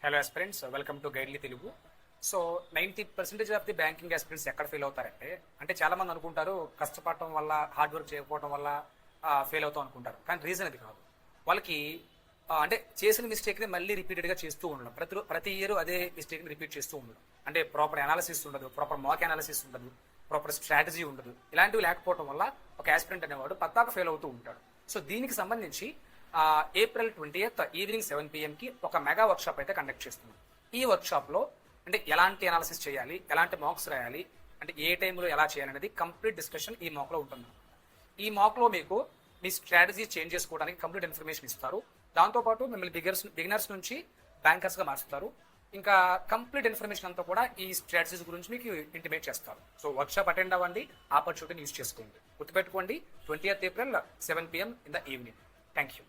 Hello aspirants, welcome to Guidely Telugu. So 90% of the banking aspirants ఎక్కడ fail అవుతారంటే, చాలా మంది అనుకుంటారు కష్టపడటం వల్ల, హార్డ్ వర్క్ చేయకపోవడం వల్ల ఫెయిల్ అవుతాం అనుకుంటారు. కానీ రీజన్ అది కాదు. వాళ్ళకి చేసిన మిస్టేక్ని మళ్ళీ రిపీటెడ్గా చేస్తూ ఉండడం, ప్రతి ఇయర్ అదే మిస్టేక్ని రిపీట్ చేస్తూ ఉండడం. ప్రాపర్ అనాలిసిస్ ఉండదు, ప్రాపర్ మాక్ అనాలిసిస్ ఉండదు, ప్రాపర్ స్ట్రాటజీ ఉండదు. ఇలాంటివి లేకపోవడం వల్ల ఒక ఆస్పిరెంట్ అనేవాడు పక్కాగా ఫెయిల్ అవుతూ ఉంటాడు. సో దీనికి సంబంధించి April 20th ఈవినింగ్ 7 PM ఒక మెగా వర్క్షాప్ అయితే కండక్ట్ చేస్తున్నాం. ఈ వర్క్షాప్లో ఎలాంటి అనాలిసిస్ చేయాలి, ఎలాంటి మాక్స్ రాయాలి, ఏ టైంలో ఎలా చేయాలి అనేది కంప్లీట్ డిస్కషన్ ఈ మాక్లో ఉంటుంది. ఈ మాక్లో మీకు మీ స్ట్రాటజీ చేంజ్ చేసుకోవడానికి కంప్లీట్ ఇన్ఫర్మేషన్ ఇస్తారు. దాంతోపాటు మిమ్మల్ని బిగినర్స్ నుంచి బ్యాంకర్స్గా మార్చుతారు. ఇంకా కంప్లీట్ ఇన్ఫర్మేషన్ అంతా కూడా ఈ స్ట్రాటజీస్ గురించి మీకు ఇంటిమేట్ చేస్తారు. సో వర్క్షాప్ అటెండ్ అవ్వండి, ఆపర్చునిటీని యూజ్ చేసుకోండి. గుర్తుపెట్టుకోండి, 20th April 7 PM in the evening. Thank you.